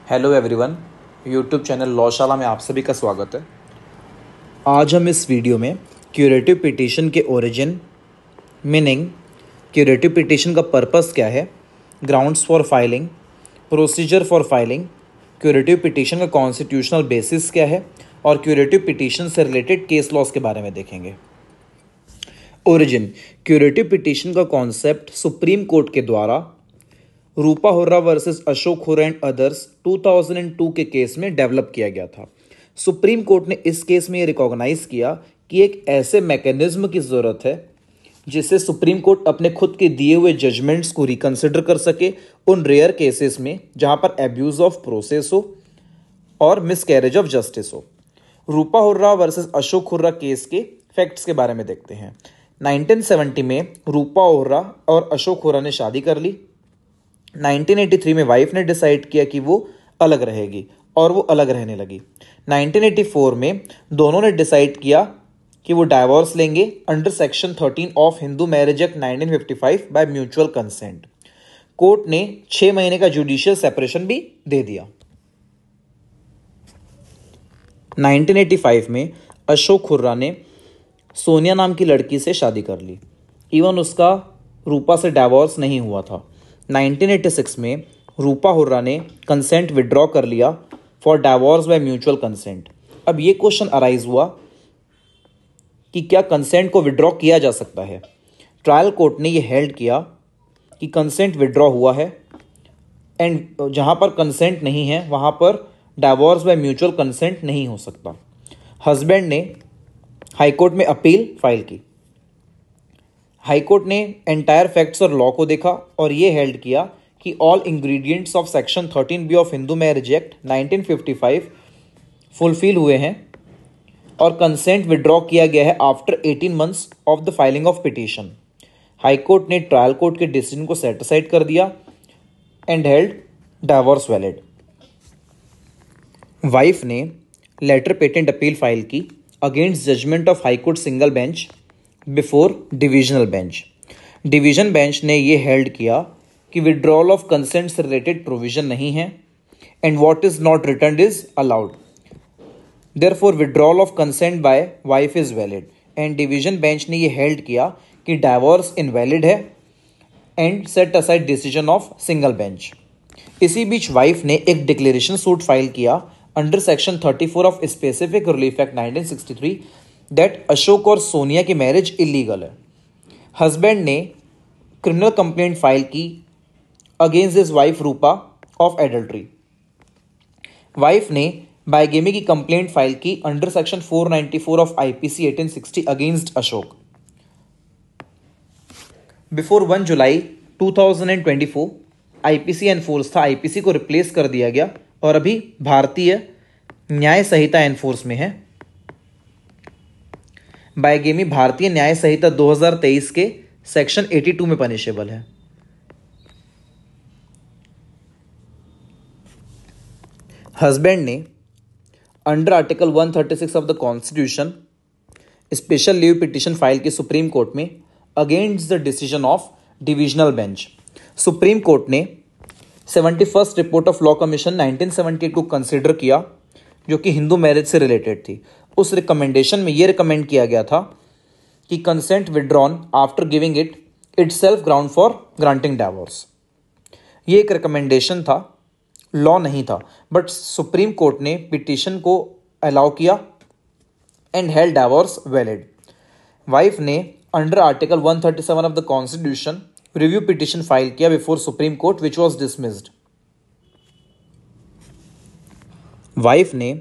Hello everyone, YouTube channel लॉशाला में आप सभी का स्वागत है। आज हम इस वीडियो में क्यूरेटिव पिटीशन के ओरिजिन, मीनिंग, क्यूरेटिव पिटीशन का पर्पस क्या है, grounds for filing, procedure for filing, curative petition का कॉन्स्टिट्यूशनल बेसिस क्या है और क्यूरेटिव पिटीशन से रिलेटेड केस लॉस के बारे में देखेंगे। ओरिजिन: क्यूरेटिव पिटीशन का कॉन्सेप्ट सुप्रीम कोर्ट के द्वारा Rupa Hurra versus Ashok Hurra and others 2002 के केस में डेवलप किया गया था। सुप्रीम कोर्ट ने इस केस में ये रिकॉग्नाइज किया कि एक ऐसे मैकेनिज्म की ज़रूरत है जिससे सुप्रीम कोर्ट अपने खुद के दिए हुए जजमेंट्स को रिकंसिडर कर सके उन रेयर केसेस में जहां पर एब्यूज ऑफ प्रोसेस हो और मिसकैरेज ऑफ जस्टिस हो। रूपा हुर्रा वर्सेस अशोक हुर्रा केस के फैक्ट्स के बारे में देखते हैं। 1970 में रूपा हुर्रा और अशोक हुर्रा ने शादी कर ली। 1983 में वाइफ ने डिसाइड किया कि वो अलग रहेगी और वो अलग रहने लगी। 1984 में दोनों ने डिसाइड किया कि वो डाइवोर्स लेंगे under section 13 of Hindu marriage act 1955 by mutual consent. Court ने 6 महीने का जुडिशियल सेपरेशन भी दे दिया। 1985 में अशोक हुर्रा ने सोनिया नाम की लड़की से शादी कर ली। इवन उसका रूपा से डाइवोर्स नहीं हुआ था। 1986 में रूपा हुर्रा ने कंसेंट विड्रॉ कर लिया for divorce by mutual consent. अब ये क्वेश्चन अराइज हुआ कि क्या कंसेंट को विड्रॉ किया जा सकता है। ट्रायल कोर्ट ने ये हेल्ड किया कि कंसेंट विड्रॉ हुआ है एंड जहां पर कंसेंट नहीं है वहां पर डाइवोर्स बाय म्यूचुअल कंसेंट नहीं हो सकता। हस्बैंड ने हाईकोर्ट में अपील फाइल की। हाईकोर्ट ने एंटायर फैक्ट्स और लॉ को देखा और ये हेल्ड किया कि all ingredients of section 13B of Hindu marriage act 1955 fulfil हुए हैं और कंसेंट विड्रॉ किया गया है after 18 months of the filing of petition. High court ने ट्रायल कोर्ट के डिसीजन को सेट असाइड कर दिया and held divorce valid. Wife ने लेटर पेटेंट अपील फाइल की against judgement of high court single bench before divisional bench. Division bench ने यह held किया कि विड्रॉल ऑफ कंसेंट से रिलेटेड प्रोविजन नहीं है and what is not returned is allowed, therefore withdrawal of consent by wife is valid. And division bench ने यह held किया कि डाइवोर्स इनवैलिड है and set aside decision of single bench. इसी बीच वाइफ ने एक डिक्लेरेशन सूट फाइल किया under section 34 of specific relief act 1963 that Ashok और सोनिया की मैरिज इलीगल है। हस्बैंड ने क्रिमिनल कंप्लेंट फाइल की against his wife Rupa of adultery. Wife ने बाइगेमी की कंप्लेंट फाइल की under section 494 of IPC 1860 against Ashok. Before 1 July 2024 IPC enforce था। IPC को रिप्लेस कर दिया गया और अभी भारतीय न्याय संहिता एनफोर्स में है। बाइगेमी भारतीय न्याय संहिता 2023 के सेक्शन 82 में पनिशेबल है। हस्बैंड ने under article 136 of the constitution special leave petition file की सुप्रीम कोर्ट में against the decision of divisional bench. Supreme court ने 71st report of law commission 1978 को कंसिडर किया जो कि हिंदू मैरिज से रिलेटेड थी। उस रिकमेंडेशन में यह रिकमेंड किया गया था कि consent withdrawn after giving it itself ground for granting divorce. ये एक रिकमेंडेशन था, लॉ नहीं था, बट सुप्रीम कोर्ट ने पिटीशन को अलाउ किया and held divorce valid. Wife ने under article 137 of the constitution review petition file किया before supreme court which was dismissed. Wife ने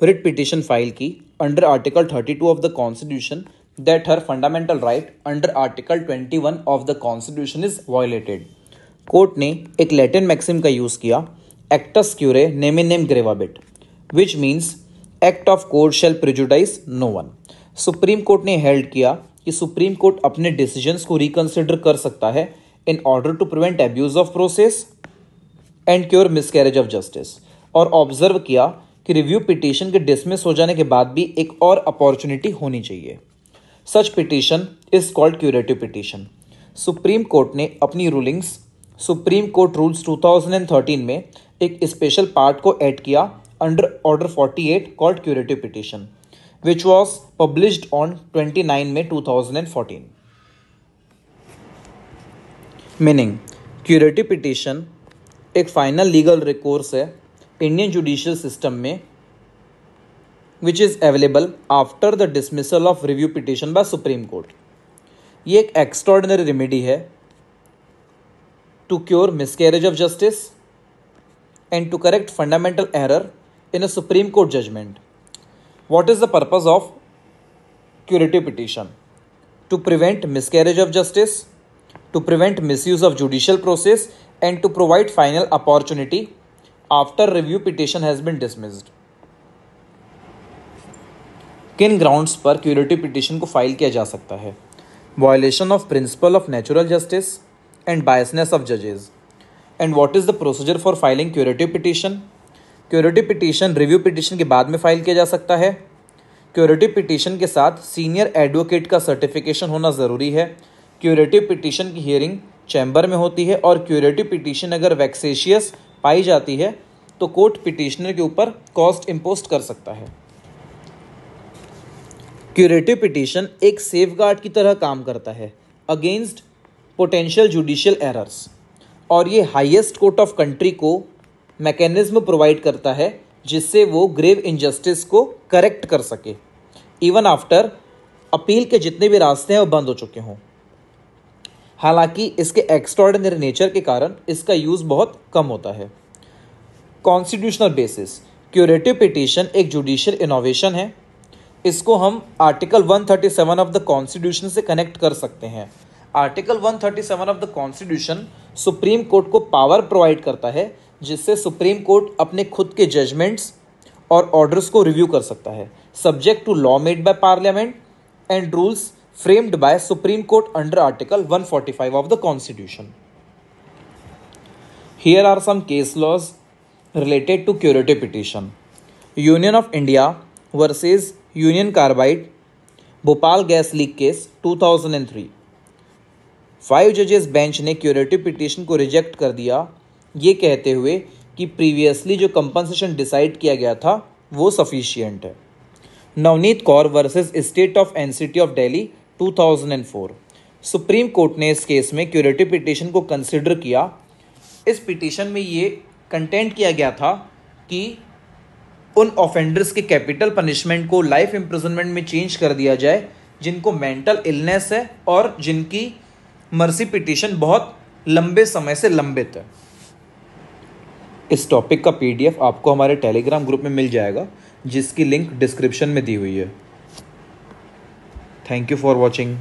रिट पिटीशन फाइल की under article 32 of the constitution that her fundamental right under article 21 of the constitution is violated. Court ने एक Latin maxim का use किया, actus curiae neminem gravabit, which means act of court shall prejudice no one. Supreme court ने held किया कि supreme court अपने decisions को reconsider कर सकता है in order to prevent abuse of process and cure miscarriage of justice, और observe किया कि रिव्यू पिटीशन के डिसमिस हो जाने के बाद भी एक और अपॉर्चुनिटी होनी चाहिए। Such petition is called curative petition. Supreme court ने अपनी रूलिंग्स सुप्रीम कोर्ट रूल्स 2013 में एक स्पेशल पार्ट को ऐड किया under order 48 called curative petition, which was published on 29 May 2014. Meaning, curative petition एक फाइनल लीगल रिकोर्स है Indian judicial system में which is available after the dismissal of review petition by supreme court. ये एक extraordinary remedy है to cure miscarriage of justice and to correct fundamental error in a Supreme Court judgment. What is the purpose of curative petition? To prevent miscarriage of justice, to prevent misuse of judicial process, and to provide final opportunity after review petition has been dismissed. किन grounds पर curative petition को file किया जा सकता है? Violation of principle of natural justice and biasness of judges. And what is the procedure for filing curative petition? Curative petition review petition के बाद में फाइल किया जा सकता है. Curative petition के साथ सीनियर एडवोकेट का सर्टिफिकेशन होना ज़रूरी है. Curative petition की हियरिंग चैम्बर में होती है और Curative petition अगर वैक्सेशियस पाई जाती है तो कोर्ट पिटिशनर के ऊपर कॉस्ट इम्पोज कर सकता है. Curative petition एक सेफगार्ड की तरह काम करता है अगेंस्ट पोटेंशियल जुडिशियल एरर्स, और ये हाईएस्ट कोर्ट ऑफ कंट्री को मैकेनिज्म प्रोवाइड करता है जिससे वो ग्रेव इनजस्टिस को करेक्ट कर सके इवन आफ्टर अपील के जितने भी रास्ते हैं वो बंद हो चुके हों. हालांकि इसके एक्स्ट्रॉर्डिनरी नेचर के कारण इसका यूज़ बहुत कम होता है. कॉन्स्टिट्यूशनल बेसिस, क्यूरेटिव पिटीशन एक जुडिशियल इनोवेशन है. इसको हम आर्टिकल 137 ऑफ द कॉन्स्टिट्यूशन से कनेक्ट कर सकते हैं. Article 137 of the constitution supreme court को पावर प्रोवाइड करता है जिससे सुप्रीम कोर्ट अपने खुद के जजमेंट्स और ऑर्डर्स को रिव्यू कर सकता है subject to law made by parliament and rules framed by supreme Court under article 145 of the Constitution. Here are some case laws related to curative petition. Union of India versus Union Carbide Bhopal gas leak case 2003. 5 जजेस bench ने curative petition को reject कर दिया ये कहते हुए कि previously जो कंपनसेशन डिसाइड किया गया था वो सफिशिएंट है. Navneet Kaur versus state of NCT of Delhi 2004. Supreme court ने इस केस में क्यूरेटिव पिटीशन को कंसिडर किया. इस पिटीशन में ये कंटेंट किया गया था कि उन ऑफेंडर्स के कैपिटल पनिशमेंट को लाइफ इम्प्रिजनमेंट में चेंज कर दिया जाए जिनको मेंटल इलनेस है और जिनकी मर्सी पिटीशन बहुत लंबे समय से लंबित है. इस टॉपिक का पीडीएफ आपको हमारे टेलीग्राम ग्रुप में मिल जाएगा जिसकी लिंक डिस्क्रिप्शन में दी हुई है. Thank you for watching.